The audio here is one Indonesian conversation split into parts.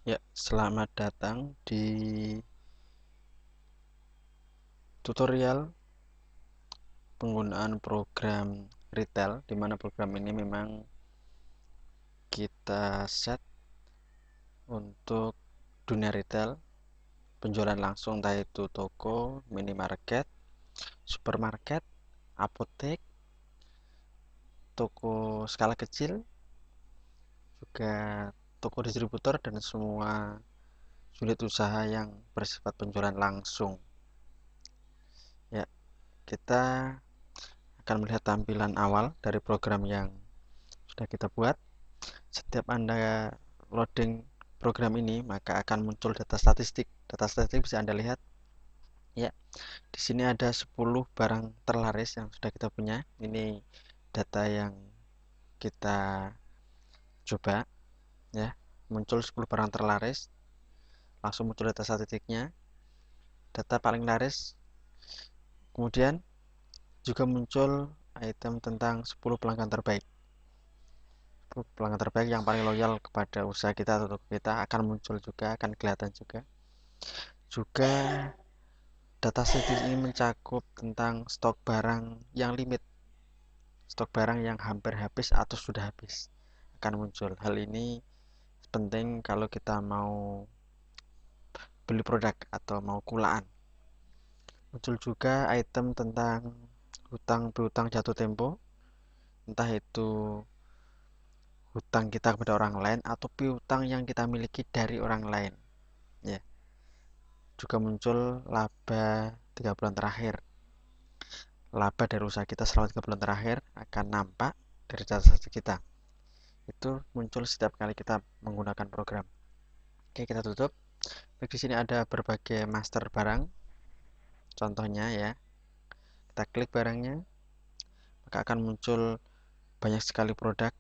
Ya, selamat datang di tutorial penggunaan program retail, di mana program ini memang kita set untuk dunia retail, penjualan langsung, entah itu toko, minimarket, supermarket, apotek, toko skala kecil, juga toko distributor, dan semua unit usaha yang bersifat penjualan langsung. Ya, kita akan melihat tampilan awal dari program yang sudah kita buat. Setiap Anda loading program ini, maka akan muncul data statistik. Data statistik bisa Anda lihat. Ya, di sini ada 10 barang terlaris yang sudah kita punya. Ini data yang kita coba, ya. Muncul 10 barang terlaris, langsung muncul data statistiknya. Data paling laris. Kemudian juga muncul item tentang 10 pelanggan terbaik. Pelanggan terbaik yang paling loyal kepada usaha kita atau toko kita akan muncul juga, akan kelihatan juga. Juga data statistik ini mencakup tentang stok barang yang limit, stok barang yang hampir habis atau sudah habis akan muncul. Hal ini penting kalau kita mau beli produk atau mau kulaan. Muncul juga item tentang hutang piutang jatuh tempo, entah itu hutang kita kepada orang lain atau piutang yang kita miliki dari orang lain. Ya, juga muncul laba 3 bulan terakhir. Laba dari usaha kita selama 3 bulan terakhir akan nampak dari data statistik kita. Itu muncul setiap kali kita menggunakan program. Oke, kita tutup. Baik, di sini ada berbagai master barang. Contohnya ya, kita klik barangnya, maka akan muncul banyak sekali produk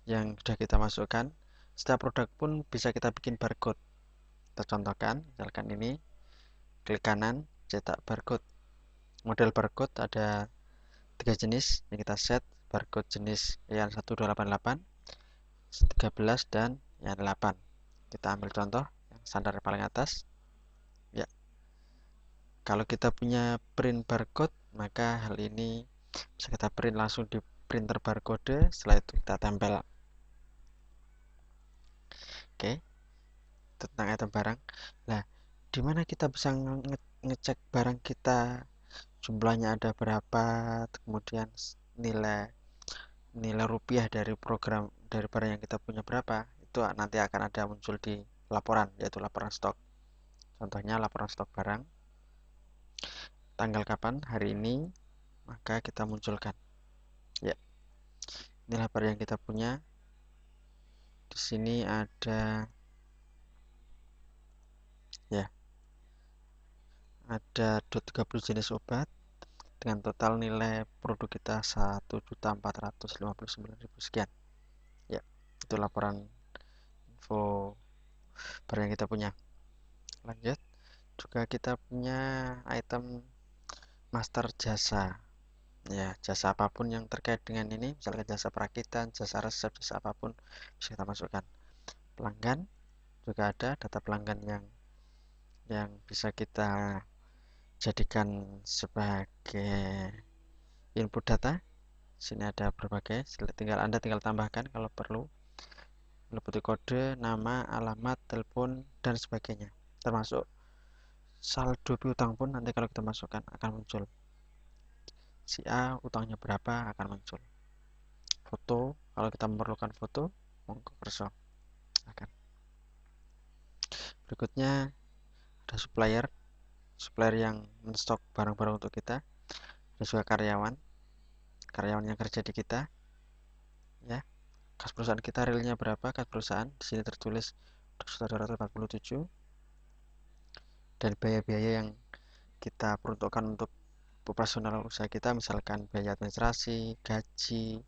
yang sudah kita masukkan. Setiap produk pun bisa kita bikin barcode. Kita contohkan, misalkan ini, klik kanan, cetak barcode. Model barcode ada 3 jenis yang kita set. Barcode jenis yang 1288, 13, dan yang 8. Kita ambil contoh yang standar paling atas. Ya, kalau kita punya print barcode, maka hal ini bisa kita print langsung di printer barcode. Setelah itu kita tempel. Oke, tentang item barang. Nah, di mana kita bisa ngecek barang kita jumlahnya ada berapa, kemudian nilai nilai rupiah dari program dari barang yang kita punya berapa, itu nanti akan ada muncul di laporan, yaitu laporan stok. Contohnya laporan stok barang, tanggal kapan, hari ini, maka kita munculkan. Ya, inilah barang yang kita punya. Di sini ada ya, ada 30 jenis obat dengan total nilai produk kita 1.459.000 sekian. Ya, itu laporan info barang yang kita punya. Lanjut, juga kita punya item master jasa. Ya, jasa apapun yang terkait dengan ini, misalkan jasa perakitan, jasa resep, jasa apapun bisa kita masukkan. Pelanggan juga ada data pelanggan yang bisa kita jadikan sebagai input data. Sini ada berbagai, Anda tinggal tambahkan kalau perlu, meliputi kode, nama, alamat, telepon, dan sebagainya. Termasuk saldo piutang pun nanti kalau kita masukkan akan muncul. Si A utangnya berapa akan muncul. Foto, kalau kita memerlukan foto, monggo kerso akan. Berikutnya ada supplier, supplier yang menstok barang-barang untuk kita. Ada juga karyawan, karyawan yang kerja di kita, ya. Kas perusahaan kita realnya berapa, kas perusahaan di sini tertulis 247, dan biaya-biaya yang kita peruntukkan untuk operasional usaha kita, misalkan biaya administrasi, gaji,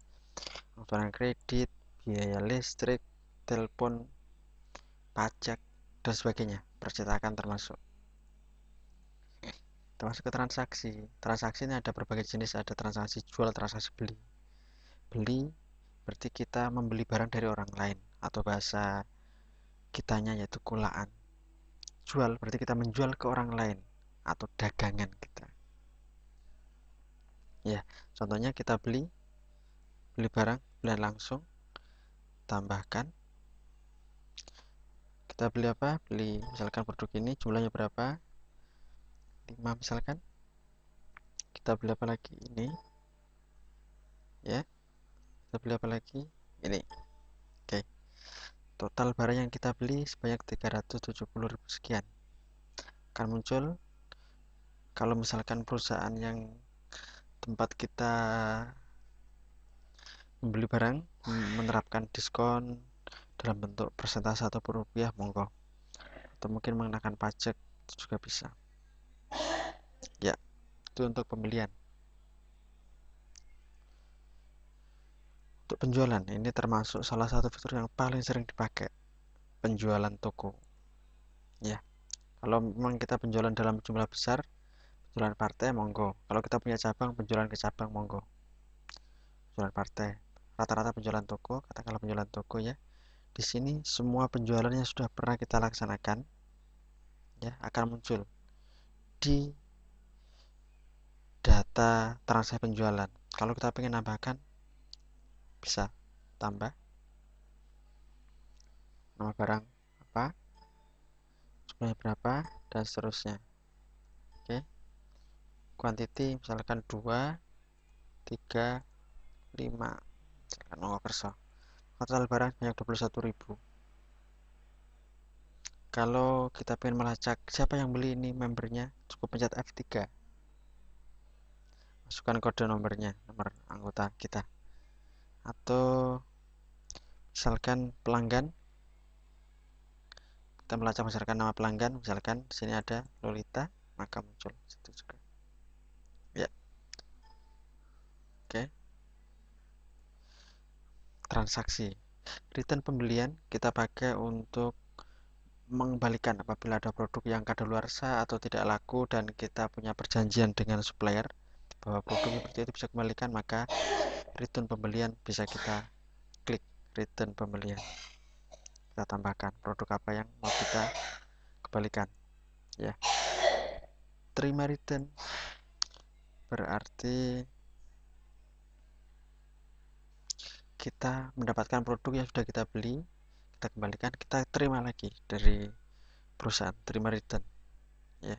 angsuran kredit, biaya listrik, telepon, pajak, dan sebagainya, percetakan termasuk. Termasuk ke transaksi. Transaksi ini ada berbagai jenis, ada transaksi jual, transaksi beli. Beli berarti kita membeli barang dari orang lain, atau bahasa kitanya, yaitu kulaan. Jual berarti kita menjual ke orang lain atau dagangan kita. Ya, contohnya kita beli barang, beli langsung, tambahkan. Kita beli apa? Beli misalkan produk ini jumlahnya berapa? 5 misalkan. Kita beli apa lagi? Ini. Ya. Kita beli apa lagi? Ini. Oke. Total barang yang kita beli sebanyak 370.000 sekian. Akan muncul kalau misalkan perusahaan yang tempat kita membeli barang menerapkan diskon dalam bentuk persentase atau rupiah, monggo. Atau mungkin mengenakan pajak, itu juga bisa. Ya, itu untuk pembelian. Untuk penjualan, ini termasuk salah satu fitur yang paling sering dipakai, penjualan toko. Ya, kalau memang kita penjualan dalam jumlah besar, penjualan partai, monggo. Kalau kita punya cabang, penjualan ke cabang, monggo. Penjualan partai, rata-rata penjualan toko, katakanlah penjualan toko ya. Di sini semua penjualan yang sudah pernah kita laksanakan, ya, akan muncul di data transaksi penjualan. Kalau kita pengen nambahkan, bisa tambah nama barang apa, jumlahnya berapa, dan seterusnya. Oke, quantity misalkan 2, 3, 5, misalkan monggo kerso. Total barang banyak 21.000. Kalau kita pengen melacak siapa yang beli ini membernya, cukup pencet F3, masukkan kode nomornya, nomor anggota kita. Atau misalkan pelanggan, kita melacak berdasarkan nama pelanggan, misalkan sini ada Lolita, maka muncul situ juga. Ya. Oke. Transaksi. Return pembelian kita pakai untuk mengembalikan apabila ada produk yang kadaluarsa atau tidak laku dan kita punya perjanjian dengan supplier bahwa produk seperti itu bisa kembalikan, maka return pembelian bisa kita klik return pembelian. Kita tambahkan produk apa yang mau kita kembalikan. Ya. Terima return berarti kita mendapatkan produk yang sudah kita beli, kita kembalikan, kita terima lagi dari perusahaan, terima return. Ya.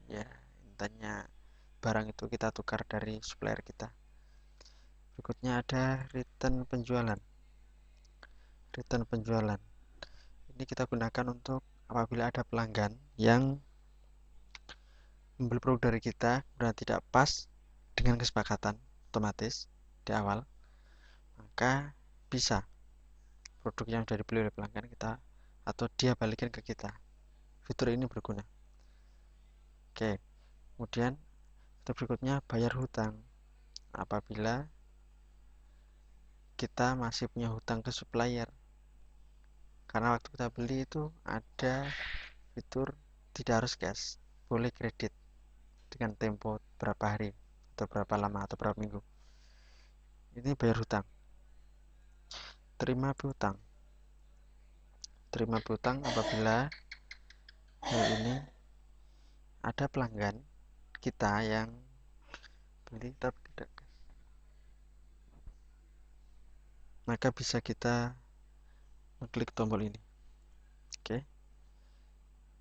Ya, intinya barang itu kita tukar dari supplier kita. Berikutnya ada return penjualan. Return penjualan ini kita gunakan untuk apabila ada pelanggan yang membeli produk dari kita dan tidak pas dengan kesepakatan otomatis di awal, maka bisa produk yang sudah dibeli oleh pelanggan kita atau dia balikin ke kita. Fitur ini berguna. Oke, kemudian fitur berikutnya bayar hutang. Apabila kita masih punya hutang ke supplier, karena waktu kita beli itu ada fitur tidak harus cash, boleh kredit dengan tempo berapa hari atau berapa lama atau berapa minggu. Ini bayar hutang. Terima piutang. Terima piutang apabila hal ini ada pelanggan kita yang beli tapi tidak cash, maka bisa kita mengklik tombol ini. Oke.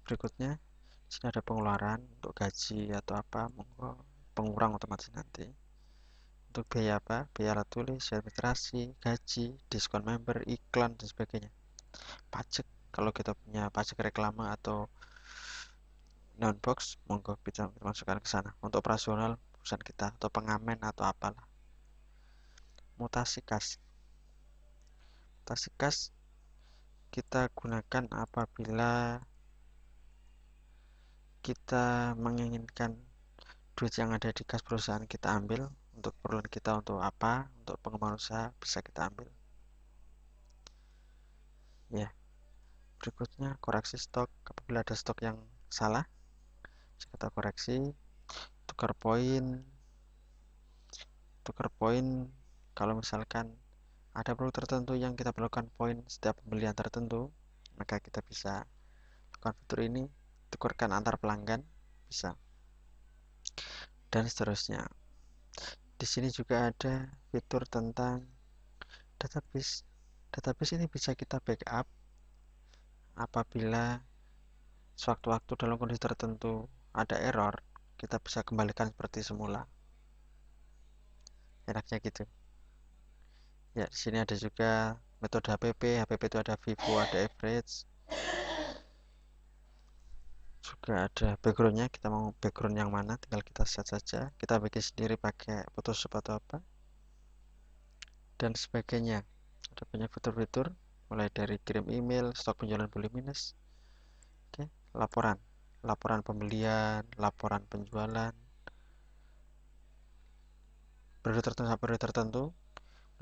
Berikutnya di sini ada pengeluaran untuk gaji atau apa, monggo pengurang otomatis nanti. Untuk biaya apa? Biaya alat tulis, administrasi, gaji, diskon member, iklan dan sebagainya. Pajak, kalau kita punya pajak reklame atau non box, monggo bisa masukkan ke sana untuk operasional perusahaan kita atau pengamen atau apalah. Mutasi kas. Mutasi kas kita gunakan apabila kita menginginkan duit yang ada di kas perusahaan kita ambil untuk keperluan kita, untuk apa, untuk pengembangan usaha, bisa kita ambil. Ya. Berikutnya koreksi stok. Apabila ada stok yang salah, bisa kita koreksi. Tukar poin kalau misalkan ada produk tertentu yang kita perlukan poin setiap pembelian tertentu, maka kita bisa lakukan fitur ini, tukarkan antar pelanggan, bisa, dan seterusnya. Di sini juga ada fitur tentang database. Database ini bisa kita backup apabila sewaktu-waktu dalam kondisi tertentu ada error, kita bisa kembalikan seperti semula. Enaknya gitu. Ya, di sini ada juga metode HPP. HPP itu ada Vivo, ada average. Juga ada backgroundnya, kita mau background yang mana, tinggal kita set saja. Kita bikin sendiri pakai Photoshop atau apa, dan sebagainya. Ada banyak fitur-fitur, mulai dari kirim email, stok penjualan boleh minus. Oke, laporan pembelian, laporan penjualan, periode tertentu sampai periode tertentu,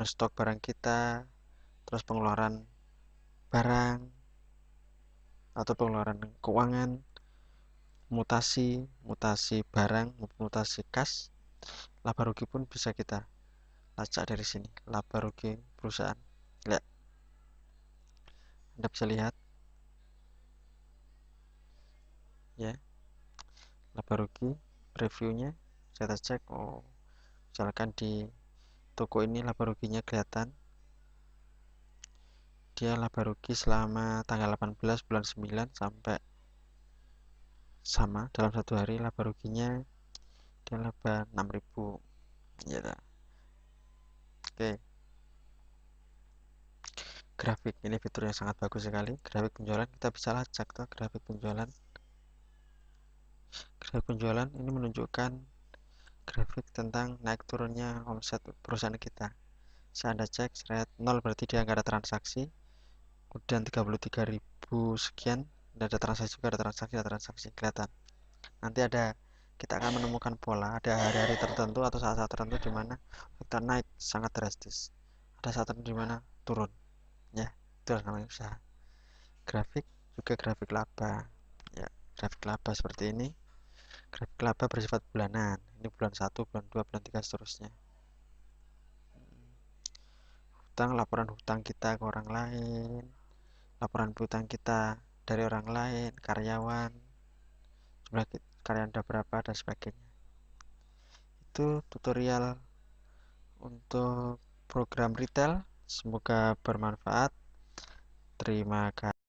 stok barang kita, terus pengeluaran barang atau pengeluaran keuangan, mutasi barang, mutasi kas, laba rugi pun bisa kita lacak dari sini, laba rugi perusahaan. Lihat, Anda bisa lihat ya, laba rugi reviewnya. Saya cek, oh misalkan di toko ini laba ruginya kelihatan, dia laba rugi selama tanggal 18 bulan 9 sampai sama dalam satu hari, laba ruginya dia laba 6.000 ya. Oke, grafik ini fitur yang sangat bagus sekali. Grafik penjualan kita bisa lacak tuh, grafik penjualan. Grafik penjualan ini menunjukkan grafik tentang naik turunnya omset perusahaan kita. Saya Anda cek, seret 0 berarti dia nggak ada transaksi, kemudian 33.000 sekian, ada transaksi juga, ada transaksi kelihatan. Nanti kita akan menemukan pola, ada hari-hari tertentu atau saat-saat tertentu di mana kita naik sangat drastis, ada saat tertentu di mana turun, ya itu namanya usaha. Grafik juga grafik laba, ya grafik laba seperti ini. Grafik laba bersifat bulanan, ini bulan 1, bulan 2, bulan 3 seterusnya. Hutang, laporan hutang kita ke orang lain, laporan hutang kita dari orang lain, karyawan, jumlah karyawan ada berapa, dan sebagainya. Itu tutorial untuk program retail, semoga bermanfaat. Terima kasih.